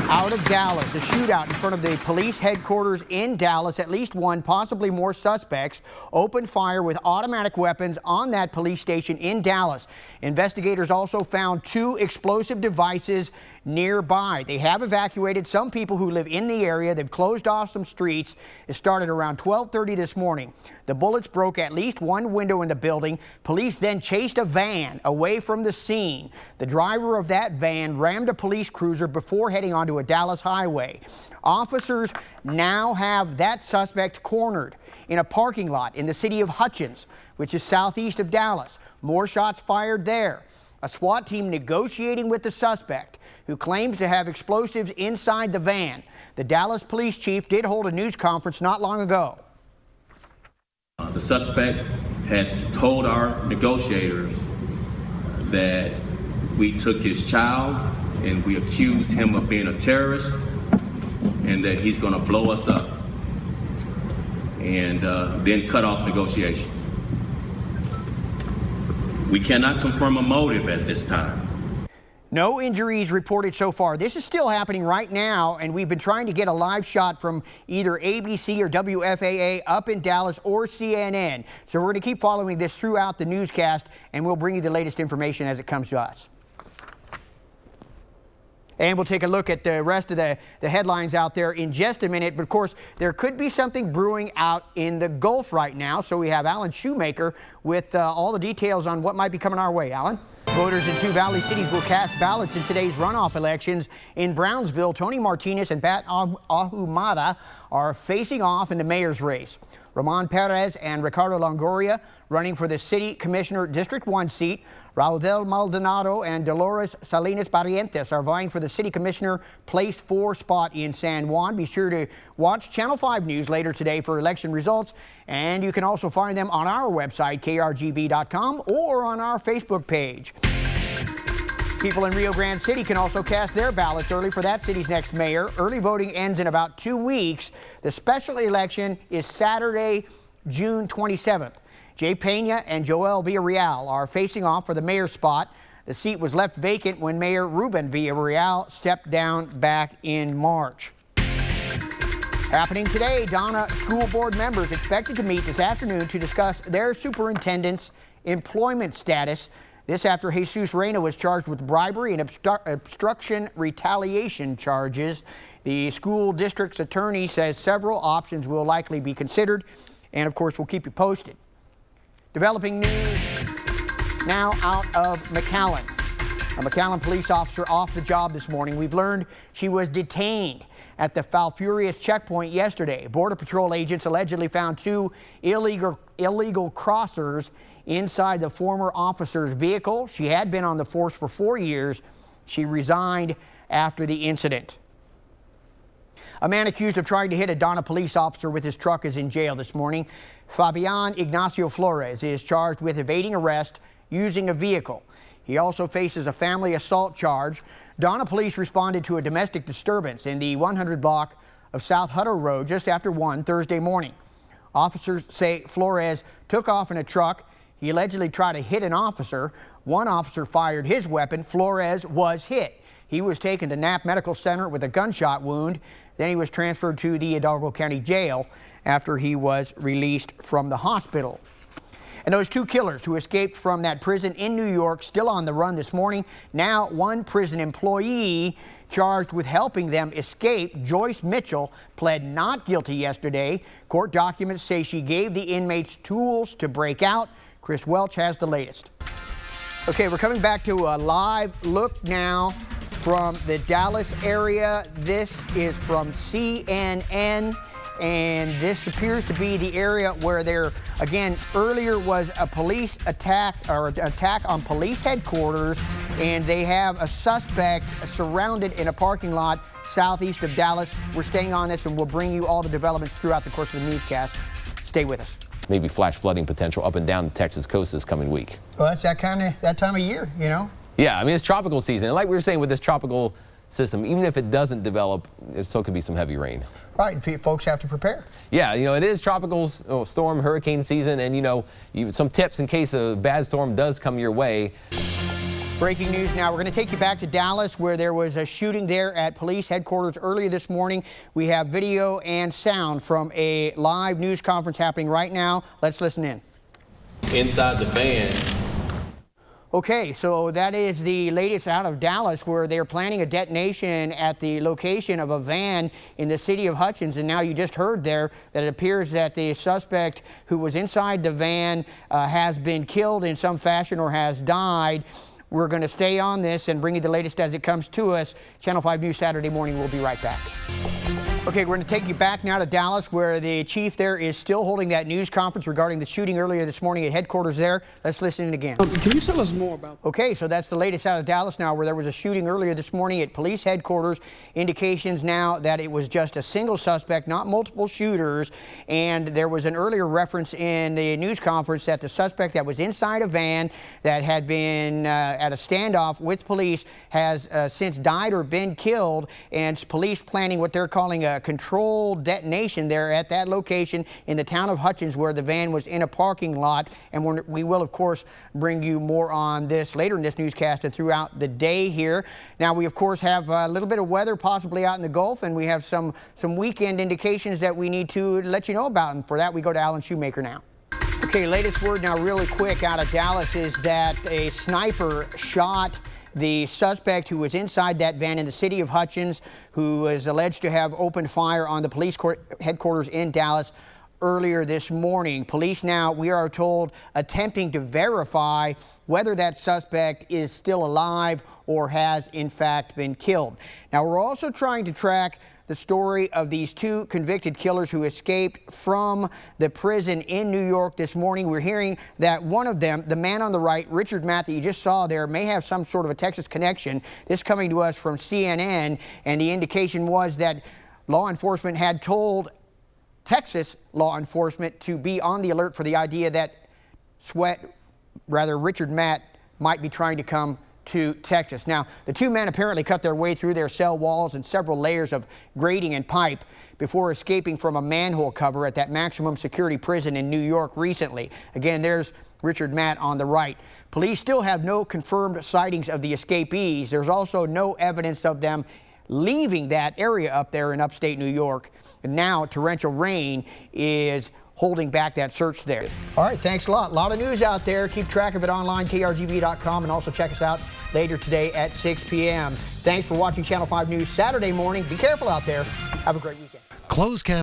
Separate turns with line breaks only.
Out of Dallas, a shootout in front of the police headquarters in Dallas. At least one, possibly more suspects opened fire with automatic weapons on that police station in Dallas. Investigators also found 2 explosive devices nearby. They have evacuated some people who live in the area. They've closed off some streets. It started around 12:30 this morning. The bullets broke at least one window in the building. Police then chased a van away from the scene. The driver of that van rammed a police cruiser before heading onto a Dallas highway. Officers now have that suspect cornered in a parking lot in the city of Hutchins, which is southeast of Dallas. More shots fired there. A SWAT team negotiating with the suspect, who claims to have explosives inside the van. The Dallas police chief did hold a news conference not long ago.
The suspect has told our negotiators that we took his child and we accused him of being a terrorist and that he's going to blow us up and then cut off negotiations. We cannot confirm a motive at this time.
No injuries reported so far. This is still happening right now, and we've been trying to get a live shot from either ABC or WFAA up in Dallas or CNN. So we're going to keep following this throughout the newscast, and we'll bring you the latest information as it comes to us. And we'll take a look at the rest of the headlines out there in just a minute. But of course, there could be something brewing out in the Gulf right now. So we have Alan Shoemaker with all the details on what might be coming our way. Alan? Voters in 2 Valley cities will cast ballots in today's runoff elections. In Brownsville, Tony Martinez and Pat Ahumada are facing off in the mayor's race. Ramon Perez and Ricardo Longoria running for the City Commissioner District 1 seat. Raudel Maldonado and Dolores Salinas Barrientos are vying for the City Commissioner Place 4 spot in San Juan. Be sure to watch Channel 5 News later today for election results. And you can also find them on our website, krgv.com, or on our Facebook page. People in Rio Grande City can also cast their ballots early for that city's next mayor. Early voting ends in about 2 weeks. The special election is Saturday, June 27th. Jay Pena and Joel Villarreal are facing off for the mayor's spot. The seat was left vacant when Mayor Ruben Villarreal stepped down back in March. Happening today, Donna school board members expected to meet this afternoon to discuss their superintendent's employment status. This after Jesus Reyna was charged with bribery and obstruction retaliation charges. The school district's attorney says several options will likely be considered, and of course we'll keep you posted. Developing news now out of McAllen. A McAllen police officer off the job this morning. We've learned she was detained at the Falfurrias checkpoint yesterday. Border Patrol agents allegedly found 2 illegal crossers inside the former officer's vehicle. She had been on the force for 4 years. She resigned after the incident. A man accused of trying to hit a Donna police officer with his truck is in jail this morning. Fabian Ignacio Flores is charged with evading arrest using a vehicle. He also faces a family assault charge. Donna police responded to a domestic disturbance in the 100 block of South Hutto Road just after 1 Thursday morning. Officers say Flores took off in a truck. He allegedly tried to hit an officer. One officer fired his weapon. Flores was hit. He was taken to Knapp Medical Center with a gunshot wound. Then he was transferred to the Hidalgo County Jail after he was released from the hospital. And those 2 killers who escaped from that prison in New York still on the run this morning. Now 1 prison employee charged with helping them escape. Joyce Mitchell pled not guilty yesterday. Court documents say she gave the inmates tools to break out. Chris Welch has the latest. Okay, we're coming back to a live look now from the Dallas area. This is from CNN. And this appears to be the area where there, again, earlier was a police attack or an attack on police headquarters, and they have a suspect surrounded in a parking lot southeast of Dallas. We're staying on this, and we'll bring you all the developments throughout the course of the newscast. Stay with us.
Maybe flash flooding potential up and down the Texas coast this coming week.
Well, that's that time of year, you know?
Yeah, I mean, it's tropical season. And like we were saying with this tropical system, even if it doesn't develop, it still could be some heavy rain.
Right, and folks have to prepare.
Yeah, you know, it is tropical storm, hurricane season, and, you know, some tips in case a bad storm does come your way.
Breaking news now. We're going to take you back to Dallas, where there was a shooting there at police headquarters earlier this morning. We have video and sound from a live news conference happening right now. Let's listen in.
Inside the van.
Okay, so that is the latest out of Dallas, where they're planning a detonation at the location of a van in the city of Hutchins. And now you just heard there that it appears that the suspect who was inside the van has been killed in some fashion or has died. We're going to stay on this and bring you the latest as it comes to us. Channel 5 News Saturday morning. We'll be right back. Okay, we're going to take you back now to Dallas, where the chief there is still holding that news conference regarding the shooting earlier this morning at headquarters there. Let's listen in again.
Can you tell us more about?
Okay, so that's the latest out of Dallas now, where there was a shooting earlier this morning at police headquarters. Indications now that it was just a single suspect, not multiple shooters. And there was an earlier reference in the news conference that the suspect that was inside a van that had been at a standoff with police has since died or been killed. And police planning what they're calling a controlled detonation there at that location in the town of Hutchins, where the van was in a parking lot. And we will, of course, bring you more on this later in this newscast and throughout the day here. Now, we, of course, have a little bit of weather possibly out in the Gulf, and we have some weekend indications that we need to let you know about. And for that, we go to Alan Shoemaker now. Okay, latest word now really quick out of Dallas is that a sniper shot the suspect who was inside that van in the city of Hutchins, who is alleged to have opened fire on the police headquarters in Dallas earlier this morning. Police now, we are told, attempting to verify whether that suspect is still alive or has in fact been killed. Now, we're also trying to track the story of these two convicted killers who escaped from the prison in New York this morning. We're hearing that one of them, the man on the right, Richard Matt, that you just saw there, may have some sort of a Texas connection. This coming to us from CNN, and the indication was that law enforcement had told Texas law enforcement to be on the alert for the idea that Richard Matt might be trying to come to Texas. Now, the two men apparently cut their way through their cell walls and several layers of grating and pipe before escaping from a manhole cover at that maximum security prison in New York recently. Again, there's Richard Matt on the right. Police still have no confirmed sightings of the escapees. There's also no evidence of them leaving that area up there in upstate New York. And now torrential rain is holding back that search there. All right, thanks a lot. A lot of news out there. Keep track of it online, krgb.com, and also check us out later today at 6 p.m. Thanks for watching Channel 5 News Saturday morning. Be careful out there. Have a great weekend.
Closed cap.